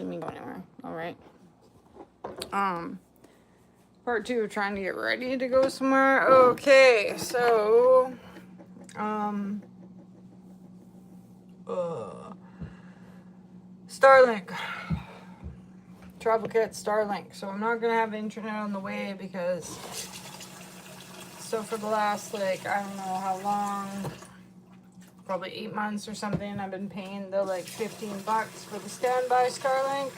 me go anywhere. All right. Part 2 of trying to get ready to go somewhere. Okay, so Starlink. Travel kit, Starlink. So I'm not gonna have internet on the way because for the last I don't know how long, probably 8 months or something, I've been paying the $15 for the standby Starlink.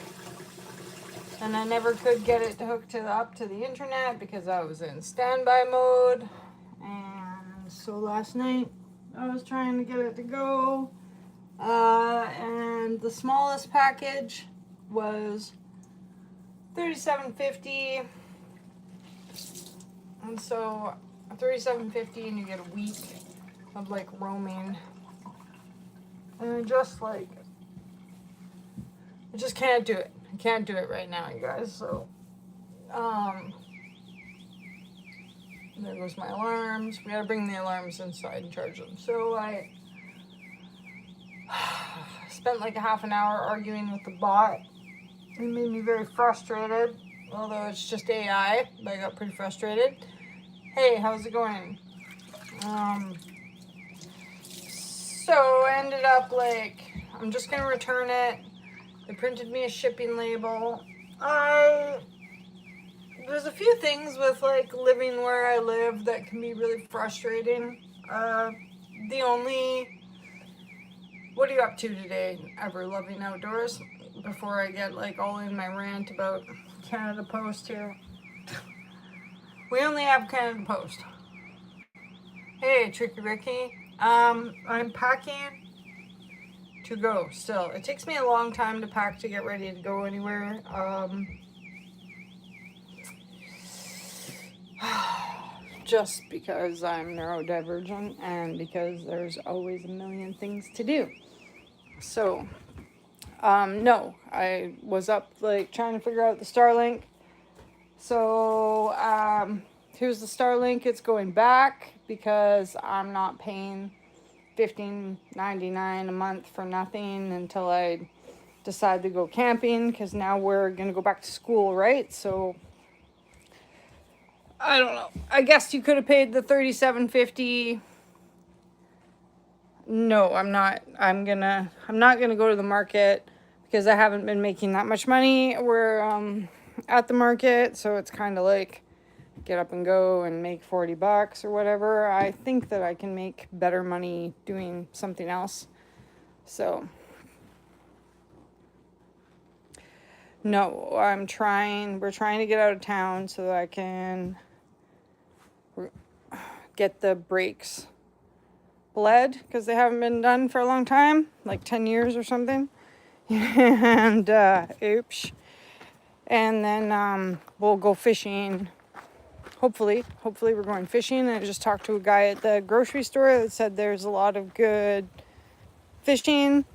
And I never could get it hooked up to the internet because I was in standby mode. And so last night I was trying to get it to go. And the smallest package was $37.50. And so $37.50 and you get a week of roaming. And I just can't do it. I can't do it right now, you guys. So there goes my alarms. We gotta bring the alarms inside and charge them. So I spent a half an hour arguing with the bot. It made me very frustrated, although it's just AI, but I got pretty frustrated. Hey, how's it going? So I ended up I'm just gonna return it. They printed me a shipping label. There's a few things with living where I live that can be really frustrating. What are you up to today, ever loving outdoors? Before I get all in my rant about Canada Post here. We only have Canada Post. Hey, Tricky Ricky. I'm packing to go still. It takes me a long time to pack to get ready to go anywhere. Just because I'm neurodivergent and because there's always a million things to do. So, no, I was up trying to figure out the Starlink. So, here's the Starlink. It's going back because I'm not paying $15.99 a month for nothing until I decide to go camping, because now we're gonna go back to school, right? So I don't know. I guess you could have paid the $37.50. No, I'm not. I'm not gonna go to the market because I haven't been making that much money. We're at the market, so it's kind of get up and go and make $40 or whatever. I think that I can make better money doing something else. So no, we're trying to get out of town so that I can get the brakes bled, because they haven't been done for a long time, 10 years or something. And oops. And then we'll go fishing. Hopefully we're going fishing. I just talked to a guy at the grocery store that said there's a lot of good fishing.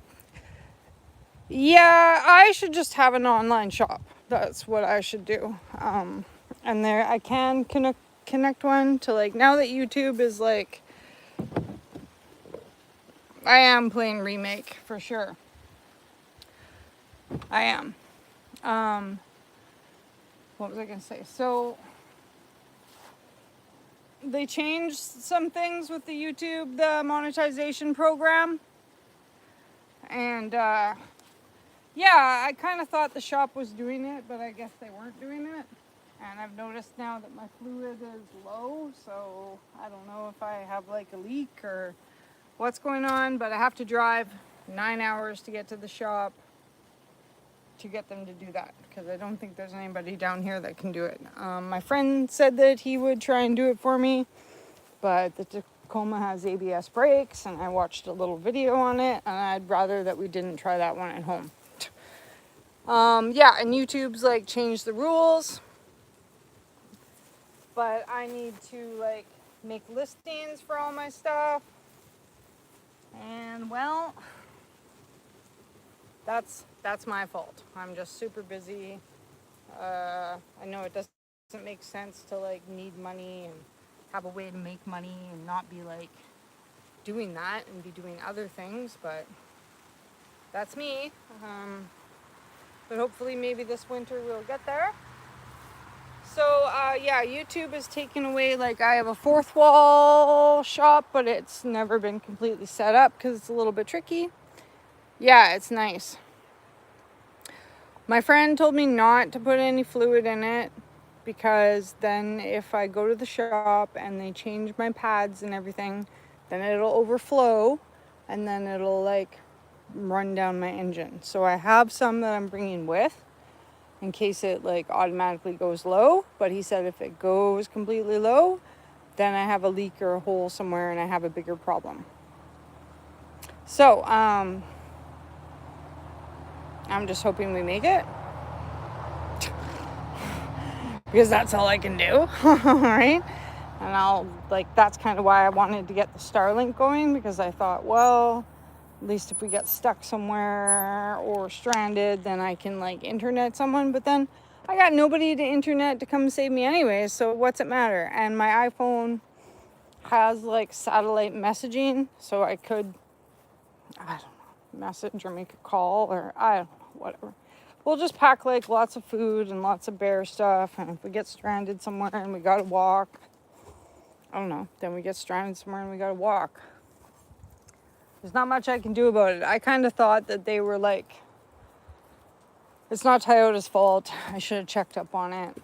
Yeah, I should just have an online shop. That's what I should do. And there I can connect one to now that YouTube is I am playing Remake for sure. I am. What was I gonna say? So they changed some things with the YouTube, the monetization program. And yeah, I kind of thought the shop was doing it, but I guess they weren't doing it. And I've noticed now that my fluid is low, so I don't know if I have a leak or what's going on, but I have to drive 9 hours to get to the shop to get them to do that, because I don't think there's anybody down here that can do it. My friend said that he would try and do it for me, but the Tacoma has ABS brakes, and I watched a little video on it, and I'd rather that we didn't try that one at home. Yeah, and YouTube's changed the rules, but I need to make listings for all my stuff, and well, that's my fault. I'm just super busy. I know it doesn't make sense to need money and have a way to make money and not be doing that and be doing other things, but that's me. but hopefully maybe this winter we'll get there. So yeah, YouTube is taking away, like, I have a fourth wall shop, but it's never been completely set up because it's a little bit tricky. Yeah, it's nice. My friend told me not to put any fluid in it because then if I go to the shop and they change my pads and everything, then it'll overflow and then it'll like run down my engine. So I have some that I'm bringing with in case it like automatically goes low, but he said if it goes completely low, then I have a leak or a hole somewhere and I have a bigger problem. So I'm just hoping we make it because that's all I can do. Right? And that's kind of why I wanted to get the Starlink going, because I thought, well, at least if we get stuck somewhere or stranded, then I can like internet someone. But then I got nobody to internet to come save me anyway, so what's it matter? And my iPhone has like satellite messaging, so I could, I don't know, message or make a call, or I don't know, whatever. We'll just pack like lots of food and lots of bear stuff, and if we get stranded somewhere and we gotta walk, I don't know, then we get stranded somewhere and we gotta walk. There's not much I can do about it. I kind of thought that they were like, it's not Toyota's fault. I should have checked up on it.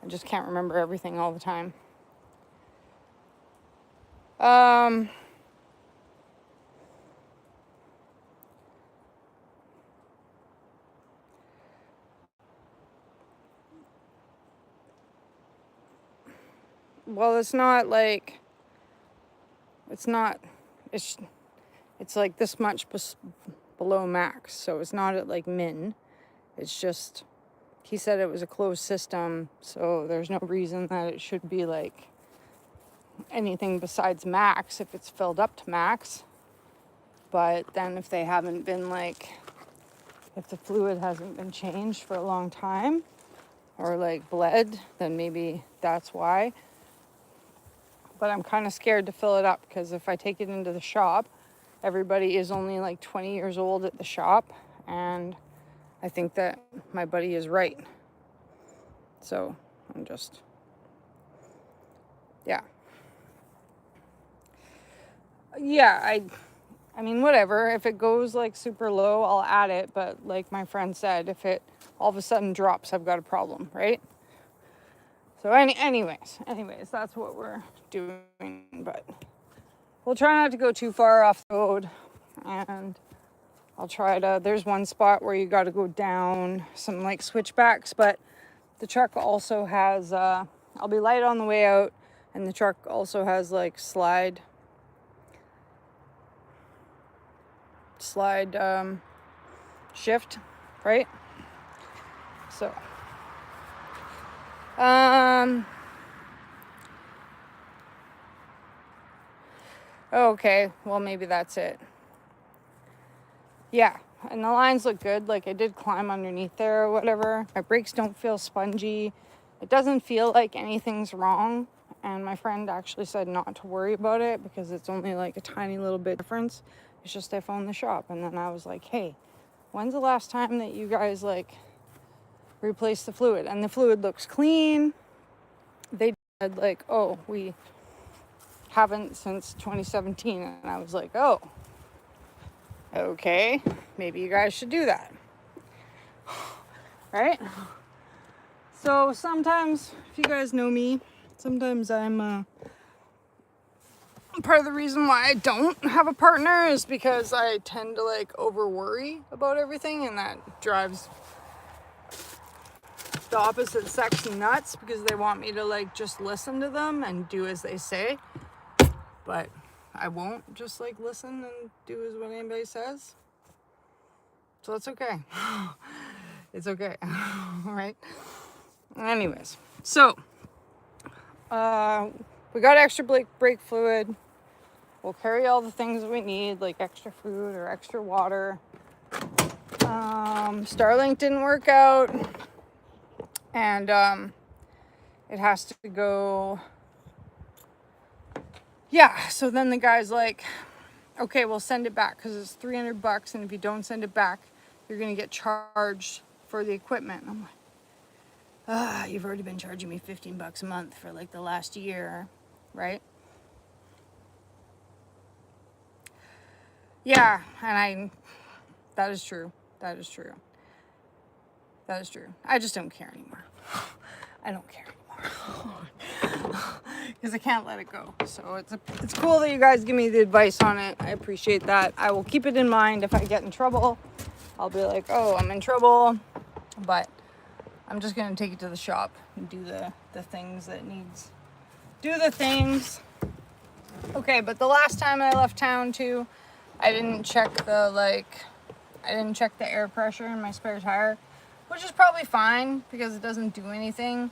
I just can't remember everything all the time. Well, it's not like, it's like this much below max, so it's not at like min. It's just, he said it was a closed system, so there's no reason that it should be like anything besides max if it's filled up to max. But then if they haven't been like, if the fluid hasn't been changed for a long time or like bled, then maybe that's why. But I'm kind of scared to fill it up because if I take it into the shop, everybody is only like 20 years old at the shop, and I think that my buddy is right. So I'm just, yeah. Yeah, I mean, whatever. If it goes like super low, I'll add it. But like my friend said, if it all of a sudden drops, I've got a problem, right? So anyways, that's what we're doing. But we'll try not to go too far off the road. And I'll try to, there's one spot where you got to go down some like switchbacks. But the truck also has, I'll be light on the way out. And the truck also has like slide shift, right? So okay, well maybe that's it. Yeah, and the lines look good. Like I did climb underneath there or whatever. My brakes don't feel spongy. It doesn't feel like anything's wrong. And my friend actually said not to worry about it because it's only like a tiny little bit difference. It's just I phoned the shop, and then I was like, hey, when's the last time that you guys like replaced the fluid? And the fluid looks clean. They said like, oh, we haven't since 2017. And I was like, oh, okay, maybe you guys should do that. Right? So sometimes, if you guys know me, sometimes I'm part of the reason why I don't have a partner is because I tend to like over worry about everything, and that drives the opposite sex nuts because they want me to like just listen to them and do as they say, but I won't just like listen and do as what anybody says. So it's okay. It's okay. All right. Anyways, so we got extra brake fluid. We'll carry all the things that we need, like extra food or extra water. Starlink didn't work out, and it has to go. Yeah, so then the guy's like, okay, we'll send it back because it's $300, and if you don't send it back, you're going to get charged for the equipment. And I'm like, you've already been charging me $15 a month for like the last year, right? Yeah, and that is true. That is true. That is true. I just don't care anymore. I don't care anymore. Because I can't let it go. So it's cool that you guys give me the advice on it. I appreciate that. I will keep it in mind if I get in trouble. I'll be like, oh, I'm in trouble. But I'm just going to take it to the shop and do the things that needs. Do the things. Okay, but the last time I left town too, I didn't check the air pressure in my spare tire, which is probably fine because it doesn't do anything.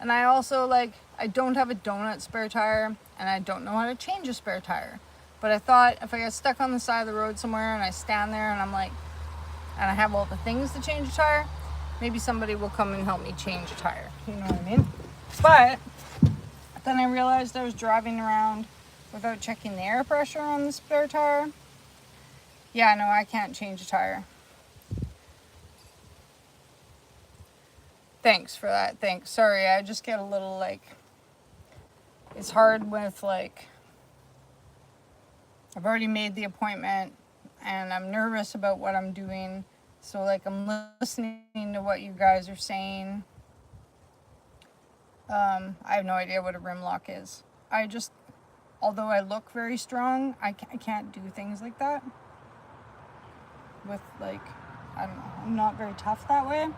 And I also I don't have a donut spare tire and I don't know how to change a spare tire. But I thought if I get stuck on the side of the road somewhere and I stand there and and I have all the things to change a tire, maybe somebody will come and help me change a tire. You know what I mean? But then I realized I was driving around without checking the air pressure on the spare tire. Yeah, no, I can't change a tire. Thanks for that. Thanks. Sorry, I just get a little it's hard with I've already made the appointment and I'm nervous about what I'm doing. So I'm listening to what you guys are saying. I have no idea what a rim lock is. Although I look very strong, I can't do things like that. With I don't know, I'm not very tough that way.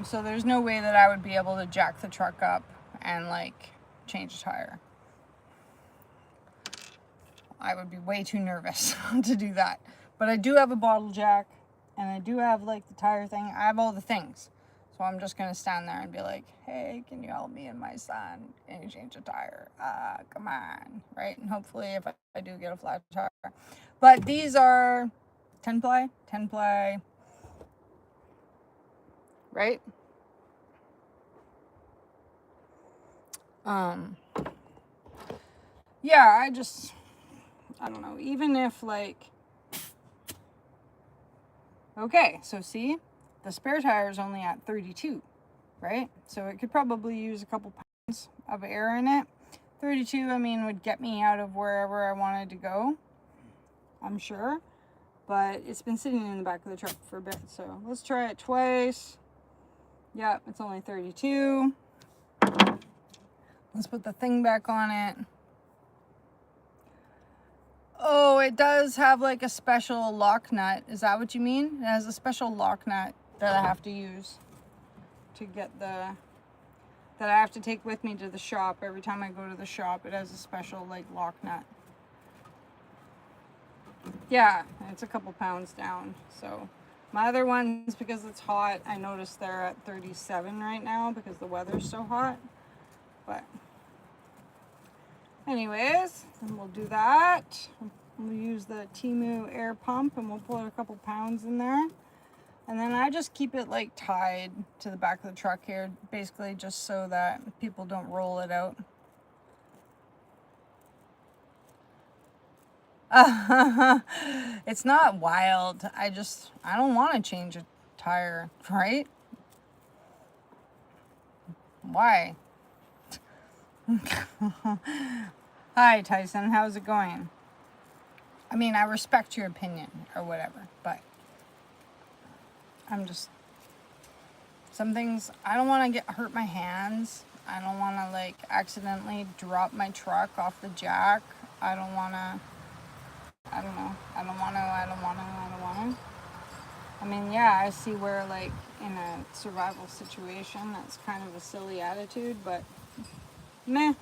So there's no way that I would be able to jack the truck up and change a tire. I would be way too nervous to do that. But I do have a bottle jack and I do have the tire thing. I have all the things. So I'm just going to stand there and be like, hey, can you help me and my son? Can you change a tire? Come on. Right? And hopefully if I do get a flat tire. But these are 10 ply. Right? Yeah, I don't know. Even if okay, so see, the spare tire is only at 32, right? So it could probably use a couple pounds of air in it. 32, I mean, would get me out of wherever I wanted to go, I'm sure. But it's been sitting in the back of the truck for a bit, so let's try it twice. Yep, it's only 32. Let's put the thing back on it. Oh, it does have a special lock nut. Is that what you mean? It has a special lock nut that I have to use to get that I have to take with me to the shop. Every time I go to the shop, it has a special lock nut. Yeah, it's a couple pounds down. So my other ones, because it's hot, I noticed they're at 37 right now because the weather's so hot. But anyways, then we'll do that. We'll use the Temu air pump and we'll put a couple pounds in there. And then I just keep it tied to the back of the truck here, basically just so that people don't roll it out. It's not wild. I don't want to change a tire, right? Why? Hi, Tyson. How's it going? I mean, I respect your opinion or whatever, but some things, I don't want to hurt my hands. I don't want to accidentally drop my truck off the jack. I don't want to. I mean, yeah, I see where in a survival situation, that's kind of a silly attitude, but meh.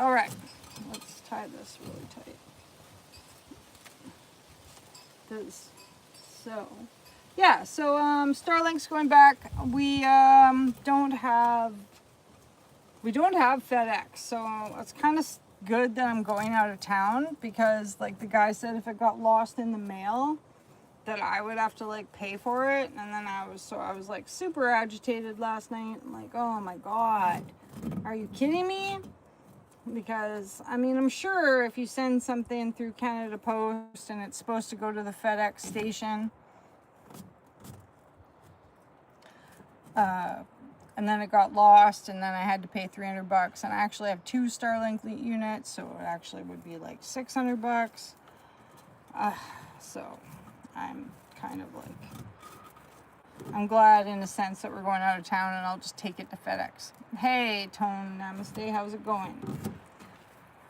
All right, let's tie this really tight. So Starlink's going back. We don't have FedEx, so it's kind of good that I'm going out of town because the guy said if it got lost in the mail that I would have to pay for it. And then I was super agitated last night. I'm oh my god, are you kidding me? because, I mean, I'm sure if you send something through Canada Post and it's supposed to go to the FedEx station, and then it got lost, and then I had to pay $300, and I actually have 2 Starlink units, so it actually would be like $600. So I'm kind of like, I'm glad in a sense that we're going out of town, and I'll just take it to FedEx. Hey, Tone, namaste, how's it going?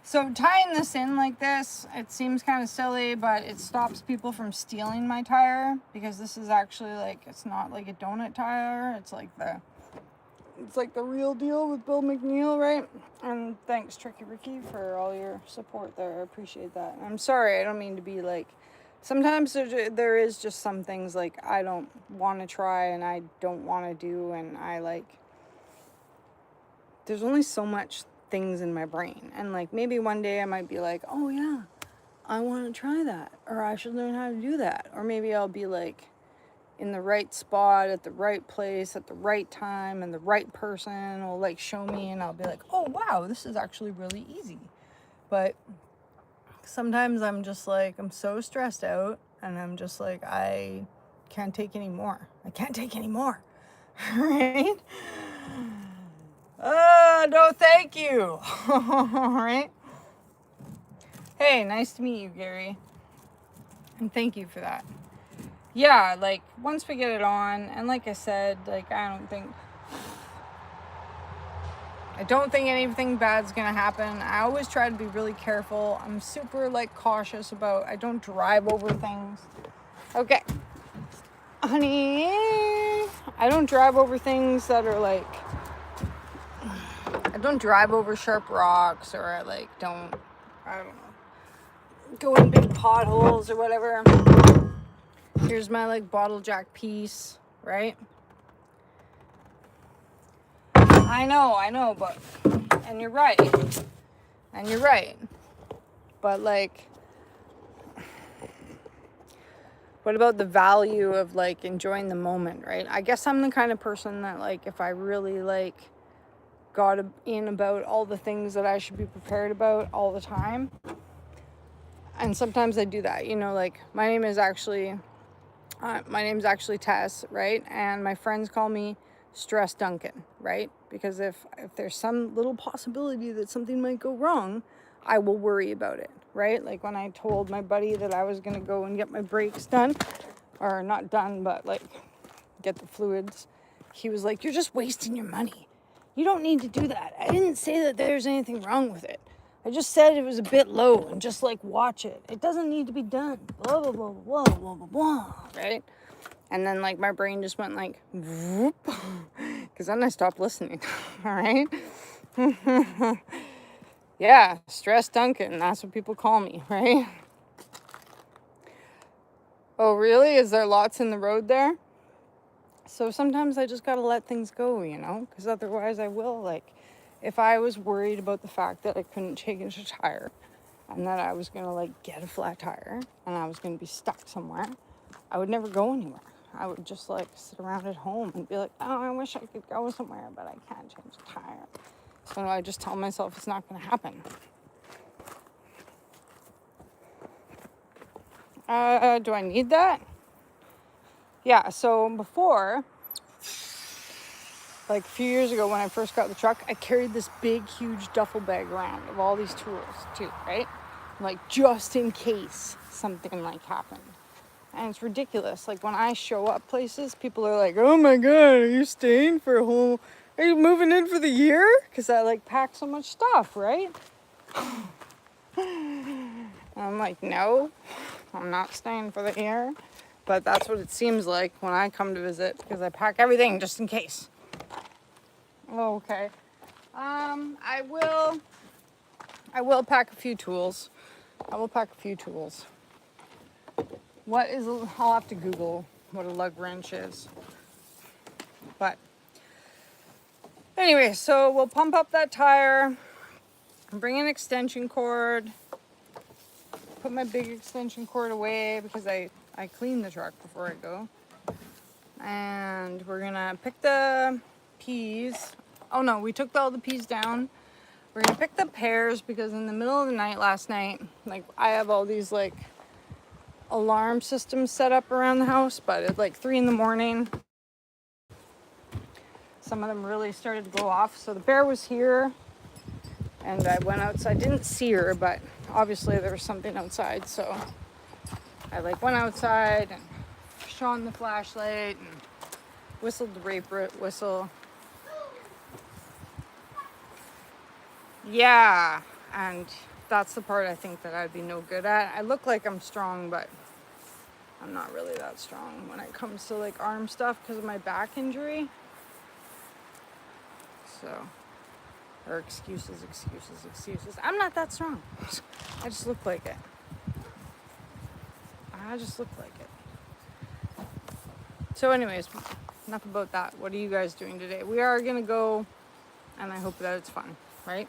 So tying this in like this, it seems kind of silly, but it stops people from stealing my tire, because this is actually like, it's not like a donut tire, it's like the real deal with Bill McNeil, right? And thanks, Tricky Ricky, for all your support there. I appreciate that. And I'm sorry, I don't mean to be like, sometimes there is just some things like I don't want to try and I don't want to do, and I like, there's only so much things in my brain, and like maybe one day I might be like, oh yeah, I want to try that, or I should learn how to do that, or maybe I'll be like in the right spot at the right place at the right time, and the right person will like show me, and I'll be like, oh wow, this is actually really easy. But sometimes I'm just like, I'm so stressed out, and I'm just like, I can't take any more. Right? No thank you. Right? Hey, nice to meet you, Gary, and thank you for that. Yeah, like, once we get it on, and like I said, like, I don't think anything bad's gonna happen. I always try to be really careful. I'm super, like, cautious about, I don't drive over things. Okay. Honey, I don't drive over things that are, like, I don't drive over sharp rocks, or I, like, I don't know, go in big potholes or whatever. Here's my, like, bottle jack piece, right? I know, but, and you're right, but like, what about the value of like enjoying the moment, right? I guess I'm the kind of person that like, if I really like got in about all the things that I should be prepared about all the time, and sometimes I do that, you know, like my name's actually Tess, right? And my friends call me Stress Duncan, right? Because if there's some little possibility that something might go wrong, I will worry about it, right? Like when I told my buddy that I was going to go and get my brakes done, or not done, but like get the fluids, he was like, you're just wasting your money. You don't need to do that. I didn't say that there's anything wrong with it. I just said it was a bit low, and just like watch it. It doesn't need to be done. Blah, blah, blah, blah, blah, blah, blah, right? And then like my brain just went like, whoop, because then I stopped listening, all right? Yeah, Stress Duncan, that's what people call me, right? Oh, really? Is there lots in the road there? So sometimes I just gotta let things go, you know? Because otherwise I will, like, if I was worried about the fact that I couldn't change a tire, and that I was gonna, like, get a flat tire, and I was gonna be stuck somewhere, I would never go anywhere. I would just, like, sit around at home and be like, oh, I wish I could go somewhere, but I can't change a tire. So I just tell myself it's not gonna happen. Do I need that? Yeah, so before, like a few years ago when I first got the truck, I carried this big, huge duffel bag around of all these tools too, right? Like just in case something like happened. And it's ridiculous. Like when I show up places, people are like, oh my God, are you staying for are you moving in for the year? Because I like pack so much stuff, right? And I'm like, no, I'm not staying for the year. But that's what it seems like when I come to visit, because I pack everything just in case. Okay. I will pack a few tools. I'll have to Google what a lug wrench is. But anyway, so we'll pump up that tire, bring an extension cord, put my big extension cord away because I clean the truck before I go. And we're gonna pick the peas. Oh no, we took all the peas down. We're gonna pick the pears because in the middle of the night last night, like I have all these like alarm systems set up around the house, but at like 3 in the morning, some of them really started to go off. So the bear was here and I went outside. I didn't see her, but obviously there was something outside. So I like went outside and shone the flashlight and whistled the rape whistle. Yeah, and that's the part I think that I'd be no good at. I look like I'm strong, but I'm not really that strong when it comes to like arm stuff because of my back injury. So, or excuses. I'm not that strong. I just look like it. So anyways, enough about that. What are you guys doing today? We are going to go, and I hope that it's fun, right?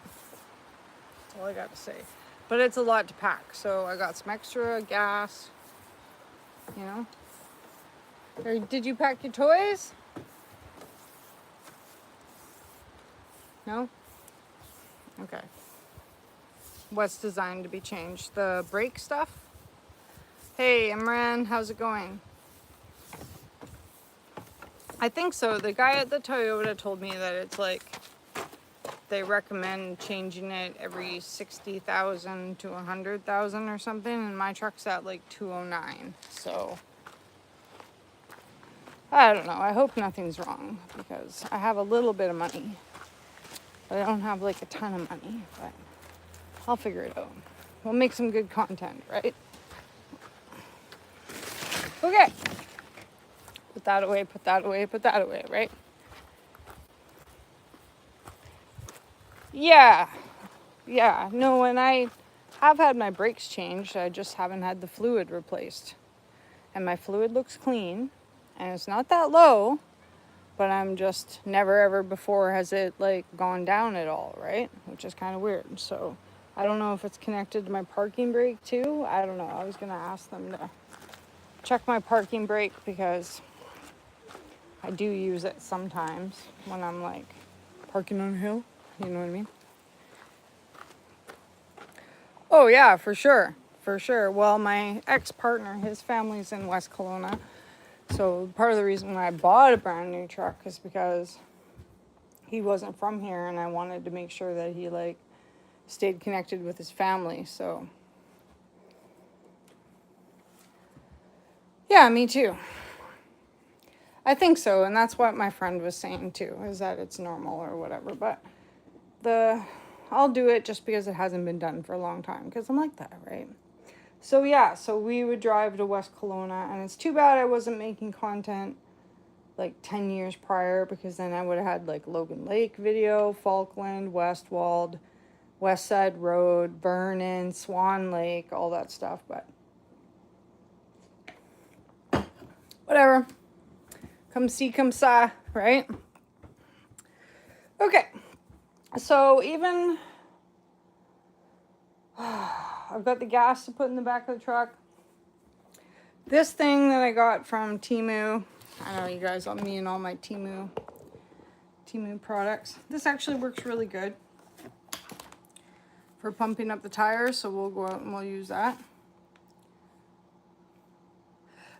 That's all I got to say. But it's a lot to pack, so I got some extra gas, you know. Or did you pack your toys? No? Okay. What's designed to be changed? The brake stuff? Hey, Imran, how's it going? I think so. The guy at the Toyota told me that it's like they recommend changing it every 60,000 to 100,000 or something, and my truck's at like 209. So I don't know. I hope nothing's wrong because I have a little bit of money, but I don't have like a ton of money. But I'll figure it out. We'll make some good content, right? Okay. Put that away, right? Yeah. No, and I have had my brakes changed. I just haven't had the fluid replaced. And my fluid looks clean. And it's not that low. But I'm just never ever before has it like gone down at all, right? Which is kind of weird. So I don't know if it's connected to my parking brake too. I don't know. I was going to ask them to check my parking brake because I do use it sometimes when I'm like parking on a hill. You know what I mean? Oh yeah, for sure. Well, my ex-partner, his family's in West Kelowna. So part of the reason why I bought a brand new truck is because he wasn't from here and I wanted to make sure that he like stayed connected with his family. So yeah, me too. I think so, and that's what my friend was saying too, is that it's normal or whatever. But I'll do it just because it hasn't been done for a long time, because I'm like that, right? So yeah, so we would drive to West Kelowna, and it's too bad I wasn't making content like 10 years prior, because then I would have had like Logan Lake video, Falkland, Westwald, West Side Road, Vernon, Swan Lake, all that stuff, but whatever. Come see, come saw, right? Okay. So even I've got the gas to put in the back of the truck. This thing that I got from Temu, I know you guys love me and all my Temu products. This actually works really good for pumping up the tires, so we'll go out and we'll use that.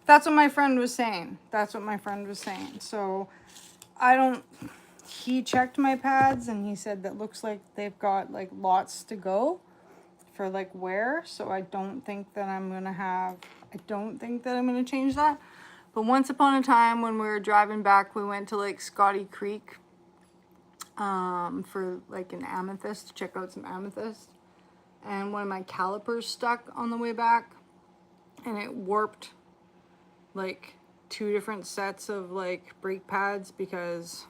That's what my friend was saying. So he checked my pads and he said that looks like they've got like lots to go for like wear. So I don't think that I'm going to change that. But once upon a time when we were driving back, we went to like Scotty Creek for like an amethyst, to check out some amethyst. And one of my calipers stuck on the way back and it warped like 2 different sets of like brake pads because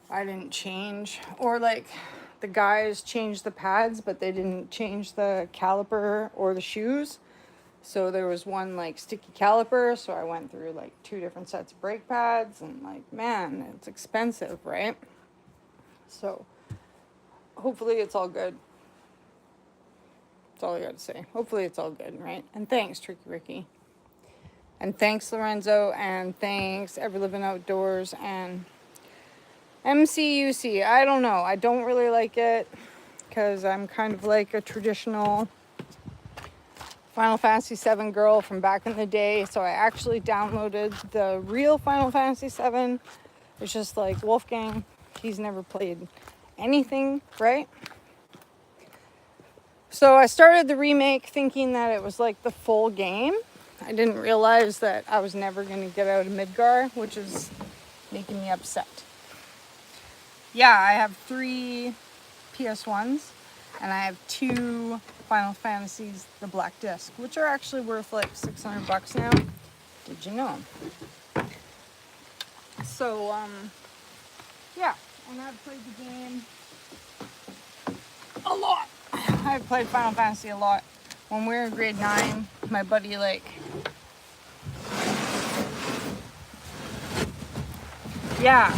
I didn't change, or like the guys changed the pads but they didn't change the caliper or the shoes. So there was one like sticky caliper, so I went through like 2 different sets of brake pads, and like, man, it's expensive, right? So hopefully it's all good. That's all I got to say. Hopefully it's all good, right? And thanks, Tricky Ricky. And thanks, Lorenzo. And thanks, Ever Living Outdoors. And MCUC, I don't know. I don't really like it because I'm kind of like a traditional Final Fantasy VII girl from back in the day. So I actually downloaded the real Final Fantasy VII. It's just like Wolfgang, he's never played anything, right? So I started the remake thinking that it was like the full game. I didn't realize that I was never going to get out of Midgar, which is making me upset. Yeah, I have 3 PS1s, and I have 2 Final Fantasies, the Black Disc, which are actually worth like $600 now. Did you know? So, yeah, and I've played the game a lot. I've played Final Fantasy a lot. When we were in grade 9, my buddy, like, yeah.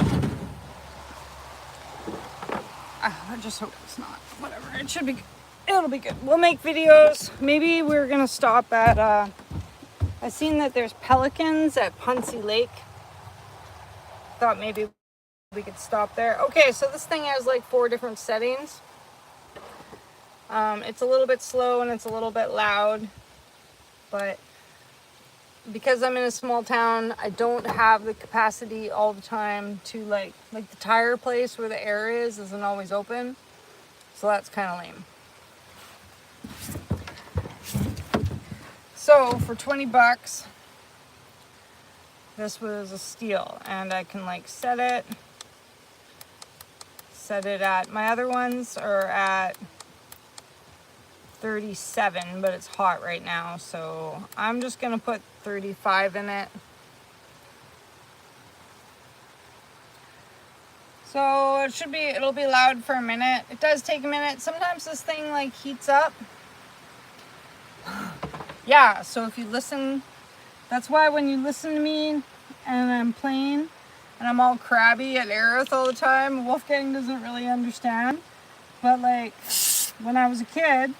I just hope it's not. Whatever. It should be good. It'll be good. We'll make videos. Maybe we're going to stop at, I've seen that there's pelicans at Punsey Lake. Thought maybe we could stop there. Okay, so this thing has like 4 different settings. It's a little bit slow and it's a little bit loud, but because I'm in a small town, I don't have the capacity all the time to like the tire place where the air is isn't always open. So that's kind of lame. So for $20, this was a steal, and I can like set it at, my other ones are at 37, but it's hot right now, so I'm just gonna put 35 in it. So it'll be loud for a minute. It does take a minute. Sometimes this thing like heats up. Yeah, so if you listen, that's why when you listen to me and I'm playing and I'm all crabby at Aerith all the time, Wolfgang doesn't really understand. But like when I was a kid,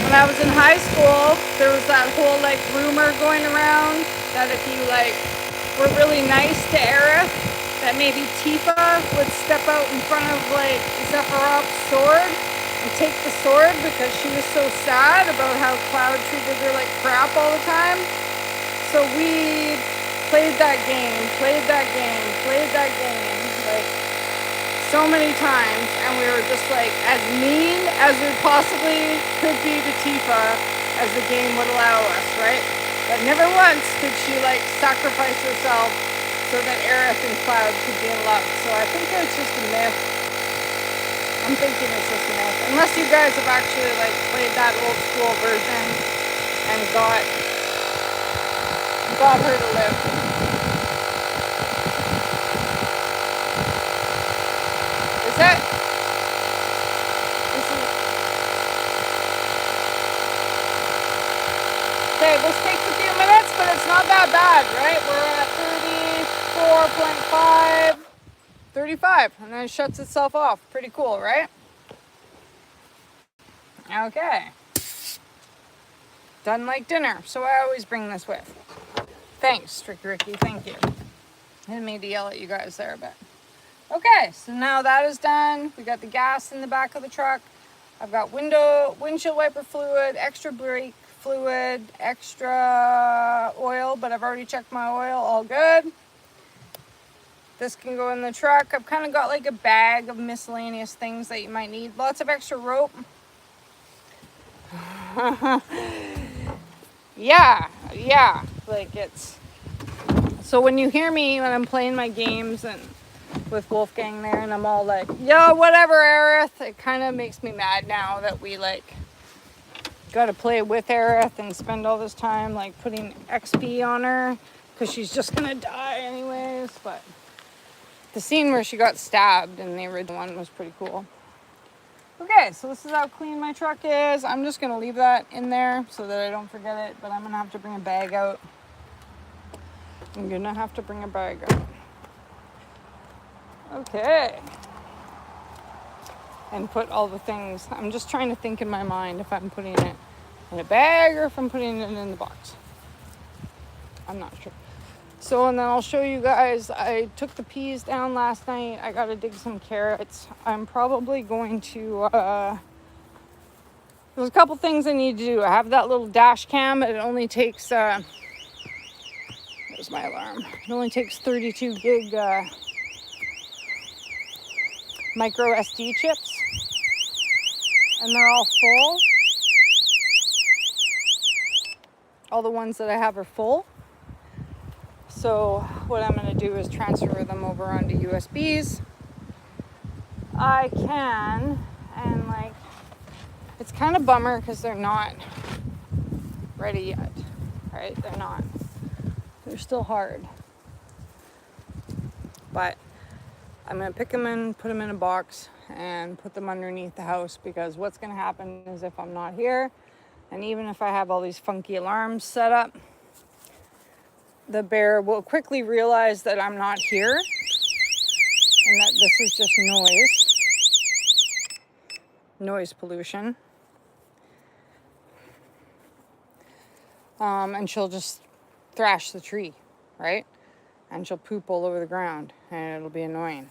when I was in high school, there was that whole like rumor going around that if you like were really nice to Aerith, that maybe Tifa would step out in front of like Sephiroth's sword and take the sword because she was so sad about how Cloud treated her like crap all the time. So we played that game like so many times, and we were just like as mean as we possibly could be to Tifa as the game would allow us, right? But never once did she like sacrifice herself so that Aerith and Cloud could be in love. So I think it's just a myth. I'm thinking it's just a myth. Unless you guys have actually like played that old school version and got her to live. Is that? Okay, this takes a few minutes, but it's not that bad, right? We're at 34.5, 35, and then it shuts itself off. Pretty cool, right? Okay. Done like dinner, so I always bring this with. Thanks, Tricky Ricky, thank you. I didn't mean to yell at you guys there a bit. Okay, so now that is done. We got the gas in the back of the truck. I've got windshield wiper fluid, extra brake fluid, extra oil, but I've already checked my oil, all good. This can go in the truck. I've kind of got like a bag of miscellaneous things that you might need. Lots of extra rope. Yeah, like it's, so when you hear me when I'm playing my games and with Wolfgang there and I'm all like, yo, whatever, Aerith, it kind of makes me mad now that we like got to play with Aerith and spend all this time like putting XP on her because she's just gonna die anyways. But the scene where she got stabbed in the original one was pretty cool. Okay, so this is how clean my truck is. I'm just gonna leave that in there so that I don't forget it, but I'm gonna have to bring a bag out. Okay. And put all the things. I'm just trying to think in my mind if I'm putting it in a bag or if I'm putting it in the box. I'm not sure. So, and then I'll show you guys, I took the peas down last night. I got to dig some carrots. I'm probably going to, there's a couple things I need to do. I have that little dash cam. It only takes, there's my alarm. It only takes 32 gig micro SD chips. And they're all full. All the ones that I have are full. So what I'm going to do is transfer them over onto USBs. I can, and like, it's kind of bummer because they're not ready yet, right? They're not. They're still hard. But I'm going to pick them and put them in a box and put them underneath the house, because what's going to happen is if I'm not here, and even if I have all these funky alarms set up, the bear will quickly realize that I'm not here and that this is just noise pollution. And she'll just thrash the tree, right? And she'll poop all over the ground, and it'll be annoying.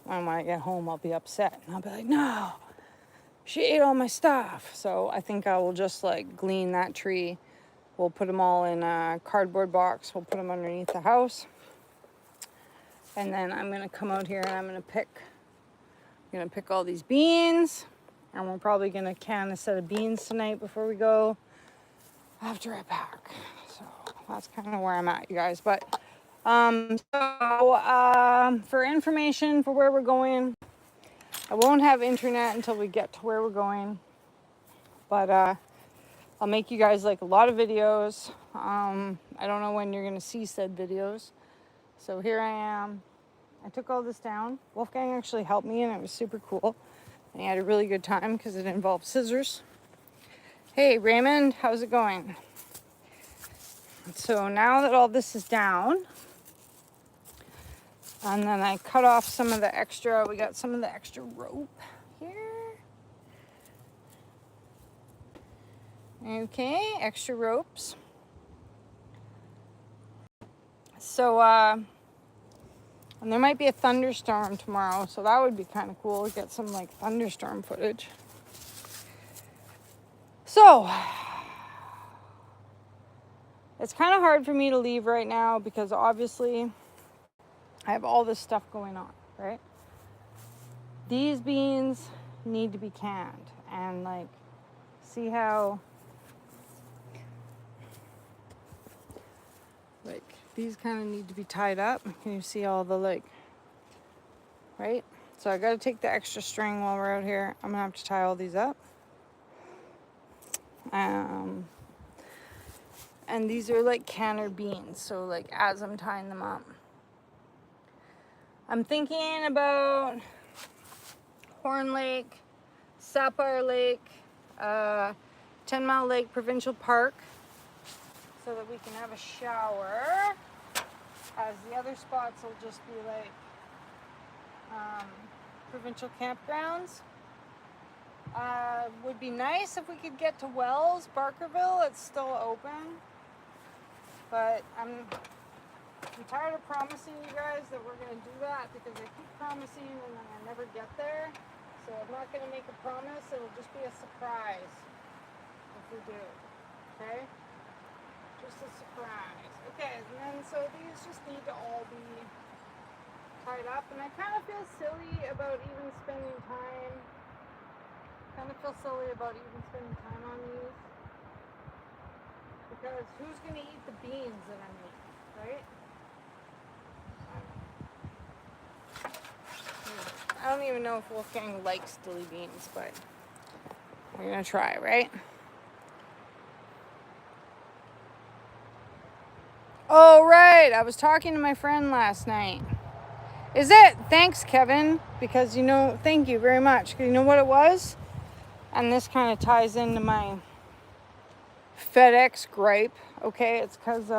And when I get home, I'll be upset, and I'll be like, no, she ate all my stuff. So I think I will just like glean that tree. We'll put them all in a cardboard box. We'll put them underneath the house. And then I'm going to come out here and I'm going to pick all these beans. And we're probably going to can a set of beans tonight before we go after I pack. So that's kind of where I'm at, you guys. But for information for where we're going, I won't have internet until we get to where we're going. But I'll make you guys like a lot of videos. I don't know when you're going to see said videos. So here I am. I took all this down. Wolfgang actually helped me, and it was super cool. And he had a really good time because it involved scissors. Hey, Raymond, how's it going? So now that all this is down, and then I cut off some of the extra, we got some of the extra rope here. Okay, extra ropes. So, and there might be a thunderstorm tomorrow, so that would be kind of cool to get some like thunderstorm footage. So, it's kind of hard for me to leave right now because obviously I have all this stuff going on, right? These beans need to be canned, and like, see how like these kind of need to be tied up. Can you see all the like, right? So I got to take the extra string while we're out here. I'm gonna have to tie all these up. And these are like canner beans, so like as I'm tying them up, I'm thinking about Horn Lake, Sapphire Lake, 10 Mile Lake Provincial Park, so that we can have a shower, as the other spots will just be like provincial campgrounds. Would be nice if we could get to Wells, Barkerville. It's still open, but I'm tired of promising you guys that we're going to do that, because I keep promising and then I never get there. So I'm not going to make a promise. It'll just be a surprise if we do. Okay? Just a surprise. Okay, and then so these just need to all be tied up. And I kind of feel silly about even spending time. On these. Because who's going to eat the beans that I make, right? I don't even know if Wolfgang likes dilly beans, but we're going to try, right? Oh, right. I was talking to my friend last night. Is it? Thanks, Kevin. Because, thank you very much. You know what it was? And this kind of ties into my FedEx gripe. Okay, it's because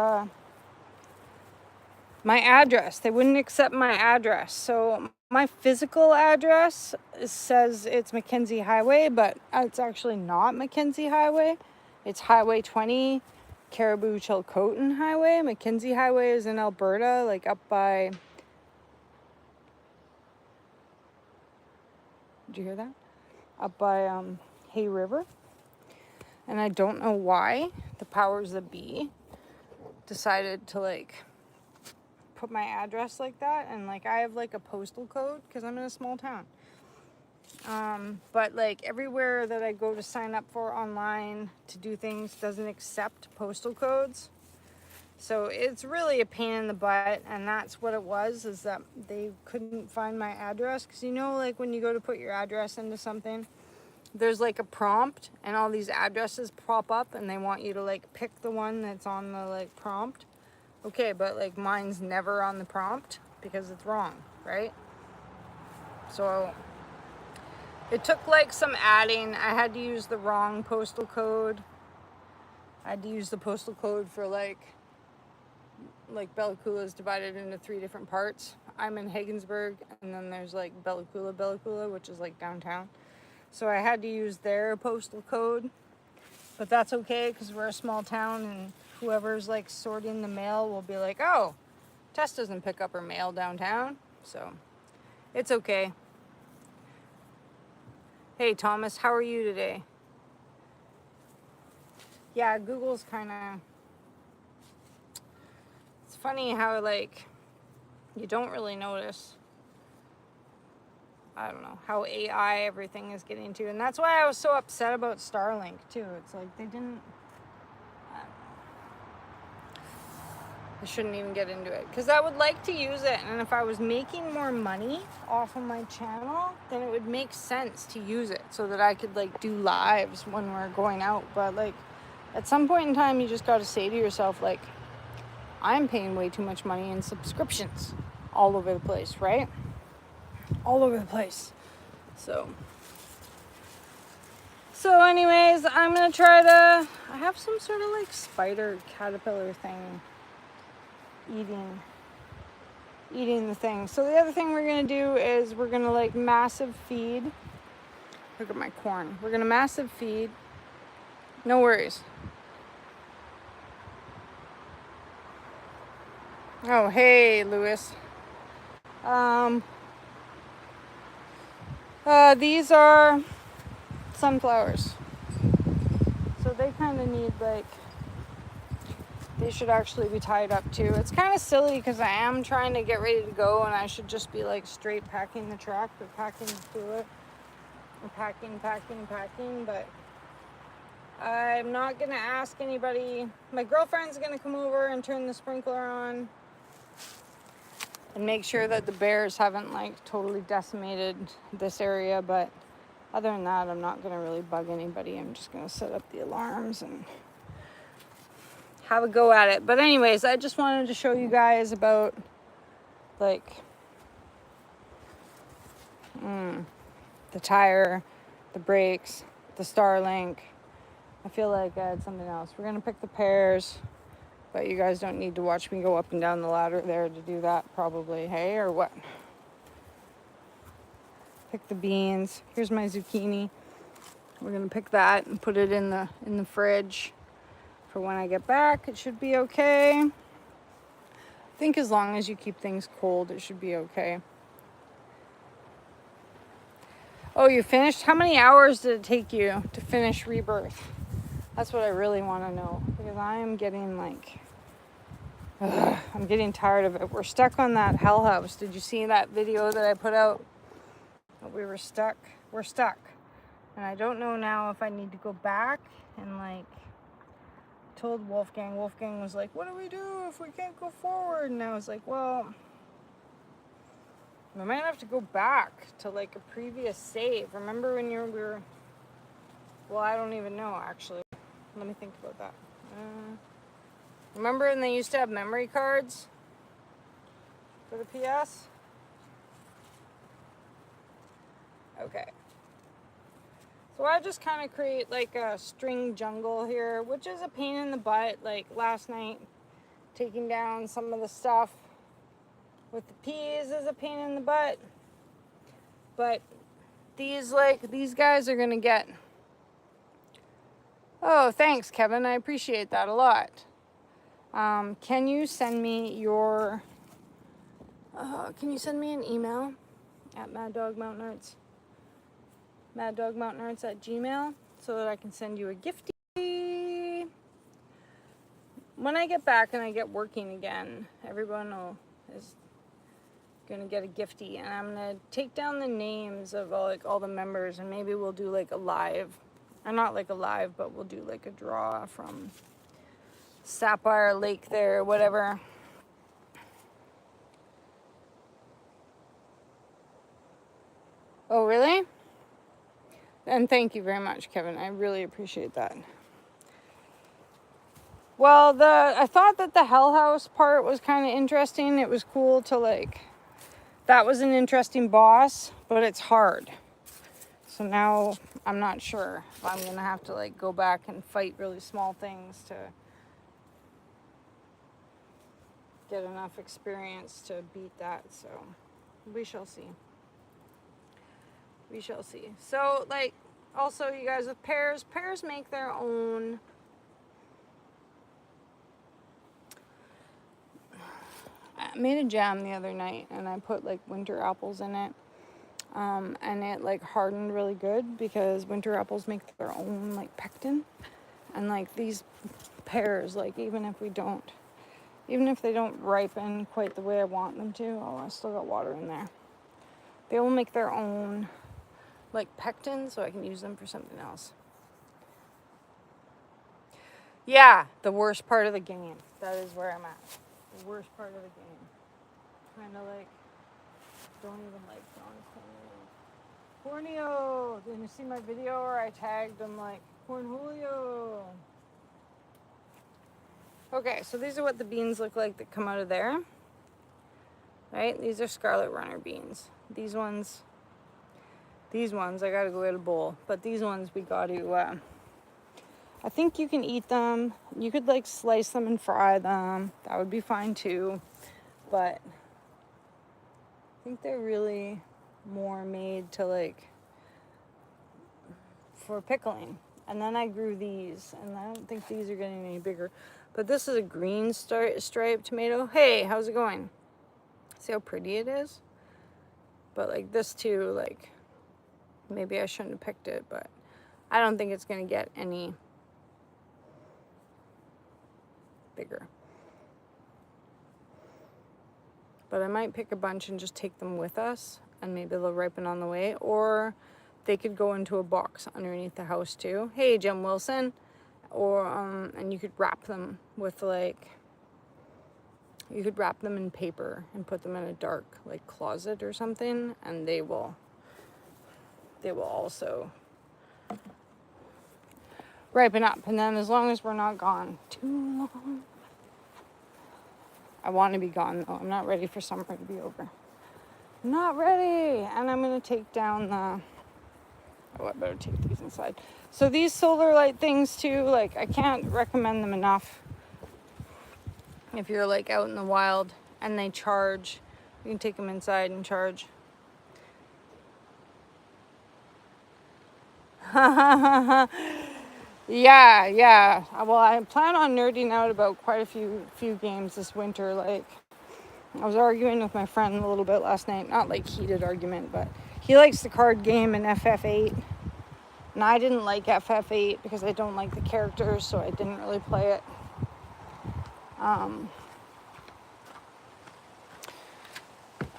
my address. They wouldn't accept my address. So my physical address says it's Mackenzie Highway, but it's actually not Mackenzie Highway. It's Highway 20 Caribou Chilcotin Highway. Mackenzie Highway is in Alberta, like up by... Did you hear that? Up by Hay River. And I don't know why the powers that be decided to like put my address like that. And like I have like a postal code because I'm in a small town. But like everywhere that I go to sign up for online to do things doesn't accept postal codes. So it's really a pain in the butt, and that's what it was, is that they couldn't find my address. Because you know, like when you go to put your address into something, there's like a prompt and all these addresses pop up and they want you to like pick the one that's on the like prompt. Okay, but like mine's never on the prompt because it's wrong, right? So it took like some adding. I had to use the wrong postal code. I had to use the postal code for like Bella Coola is divided into 3 different parts. I'm in Haggensburg, and then there's like Bella Coola, which is like downtown. So I had to use their postal code, but that's okay because we're a small town, and whoever's like sorting the mail will be like, oh, Tess doesn't pick up her mail downtown, so it's okay. Hey Thomas, how are you today? Yeah, Google's kind of... It's funny how like you don't really notice, I don't know, how AI everything is getting to. And that's why I was so upset about Starlink too. It's like they didn't, I don't know. I shouldn't even get into it because I would like to use it. And if I was making more money off of my channel, then it would make sense to use it so that I could like do lives when we're going out. But like at some point in time, you just got to say to yourself, like, I'm paying way too much money in subscriptions all over the place, right? All over the place. So anyways, I'm going to try to... I have some sort of like spider caterpillar thing eating the thing. So the other thing we're going to do is we're going to like massive feed. Look at my corn. We're going to massive feed. No worries. Oh, hey, Lewis. These are sunflowers. So they kind of need like, they should actually be tied up too. It's kind of silly because I am trying to get ready to go and I should just be like straight packing the truck or packing the cooler or packing, but I'm not going to ask anybody. My girlfriend's going to come over and turn the sprinkler on and make sure that the bears haven't like totally decimated this area, but other than that, I'm not going to really bug anybody. I'm just going to set up the alarms and have a go at it. But anyways, I just wanted to show you guys about like the tire, the brakes, the Starlink. I feel like I had something else. We're going to pick the pears. But you guys don't need to watch me go up and down the ladder there to do that, probably, hey, or what? Pick the beans. Here's my zucchini. We're gonna pick that and put it in the fridge for when I get back. It should be okay. I think as long as you keep things cold, it should be okay. Oh, you finished? How many hours did it take you to finish Rebirth? That's what I really want to know, because I am getting like... I'm getting tired of it. We're stuck on that hell house. Did you see that video that I put out? We were stuck. We're stuck. And I don't know now if I need to go back and like told Wolfgang. Wolfgang was like, what do we do if we can't go forward? And I was like, well, we might have to go back to like a previous save. Remember when we were... Well, I don't even know actually. Let me think about that. Remember when they used to have memory cards for the PS? Okay. So I just kind of create like a string jungle here, which is a pain in the butt. Like last night, taking down some of the stuff with the peas is a pain in the butt. But these guys are gonna get Oh, thanks, Kevin. I appreciate that a lot. Can you send me your... can you send me an email at Maddogmountainarts? Maddogmountainarts@gmail, so that I can send you a gifty. When I get back and I get working again, is gonna get a gifty, and I'm gonna take down the names of all the members, and maybe we'll do like a live, or not like a live, but we'll do like a draw from Sapphire Lake there, whatever. Oh, really? And thank you very much, Kevin. I really appreciate that. Well, I thought that the Hell House part was kind of interesting. It was cool to like, that was an interesting boss, but it's hard. So now I'm not sure if I'm gonna have to like go back and fight really small things to get enough experience to beat that. So we shall see. We shall see. So like, also you guys, with pears make their own. I made a jam the other night and I put like winter apples in it. And it like hardened really good because winter apples make their own like pectin. And like these pears, like even if they don't ripen quite the way I want them to, I still got water in there. They will make their own like pectin, so I can use them for something else. Yeah, the worst part of the game. That is where I'm at. The worst part of the game. Kind of like, don't even like Corneo. Did you see my video where I tagged them like Cornholio? Okay, so these are what the beans look like that come out of there. Right? These are Scarlet Runner beans. These ones, I gotta go get a bowl. But these ones we gotta, I think you can eat them. You could like slice them and fry them. That would be fine too. But I think they're really more made to like, for pickling. And then I grew these, and I don't think these are getting any bigger. But this is a green striped tomato. Hey, how's it going? See how pretty it is? But like this too, like maybe I shouldn't have picked it, but I don't think it's gonna get any bigger. But I might pick a bunch and just take them with us, and maybe they'll ripen on the way, or they could go into a box underneath the house too. Hey, Jim Wilson. Or and you could wrap them with like, you could wrap them in paper and put them in a dark like closet or something, and they will also ripen up. And then as long as we're not gone too long, I want to be gone though. I'm not ready for summer to be over. I'm not ready. And I'm gonna take down the, I better take these inside. So these solar light things too, like I can't recommend them enough. If you're like out in the wild and they charge, you can take them inside and charge. Yeah. Well, I plan on nerding out about quite a few games this winter. Like, I was arguing with my friend a little bit last night. Not like heated argument, but he likes the card game in FF8. And I didn't like FF8 because I don't like the characters, so I didn't really play it.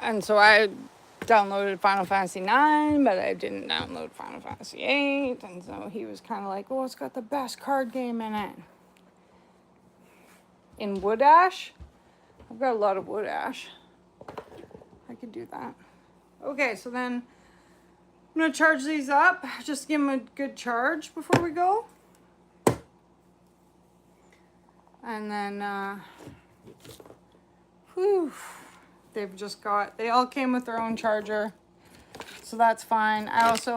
And so I downloaded Final Fantasy 9, but I didn't download Final Fantasy 8. And so he was kind of like, oh, it's got the best card game in it. In Wood Ash? I've got a lot of Wood Ash. I could do that. Okay, so then I'm going to charge these up. Just give them a good charge before we go. And then, they all came with their own charger. So that's fine.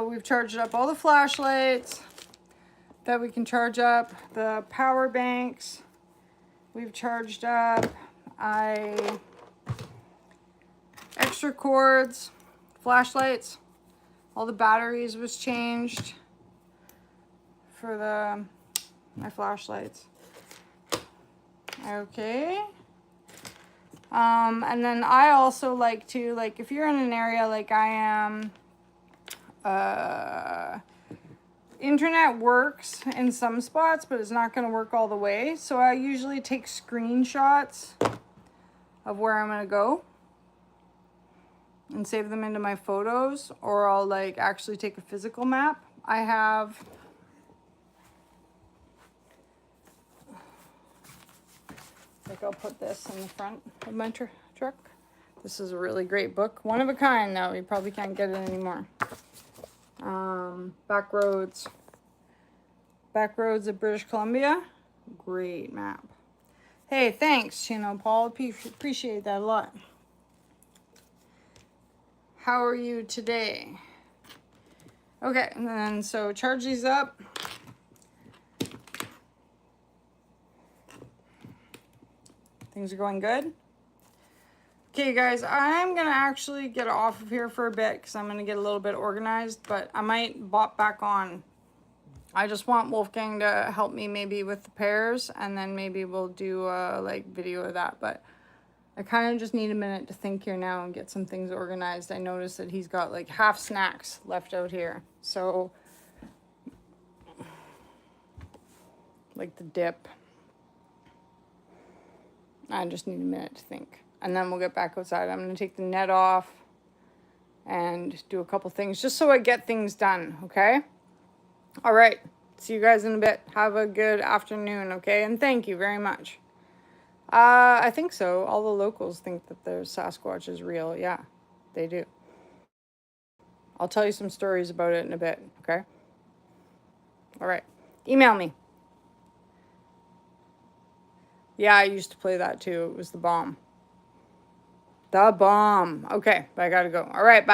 We've charged up all the flashlights that we can charge up. The power banks we've charged up. Extra cords, flashlights. All the batteries was changed for the my flashlights. Okay. And then I also like to, like, if you're in an area like I am, internet works in some spots, but it's not going to work all the way. So I usually take screenshots of where I'm going to go and save them into my photos, or I'll like actually take a physical map. I have like, I'll put this in the front of my truck. This is a really great book. One of a kind though. You probably can't get it anymore. Backroads of British Columbia. Great map. Hey, thanks, Paul. Appreciate that a lot. How are you today? Okay, and then so charge these up. Things are going good. Okay, guys, I'm going to actually get off of here for a bit because I'm going to get a little bit organized, but I might bop back on. I just want Wolfgang to help me maybe with the pears, and then maybe we'll do a like video of that, but I kind of just need a minute to think here now and get some things organized. I noticed that he's got like half snacks left out here, so like the dip. I just need a minute to think. And then we'll get back outside. I'm going to take the net off and do a couple things just so I get things done, okay? All right. See you guys in a bit. Have a good afternoon, okay? And thank you very much. I think so. All the locals think that their Sasquatch is real. Yeah, they do. I'll tell you some stories about it in a bit, okay? All right. Email me. Yeah, I used to play that too. It was the bomb. The bomb. Okay, but I gotta go. All right, bye.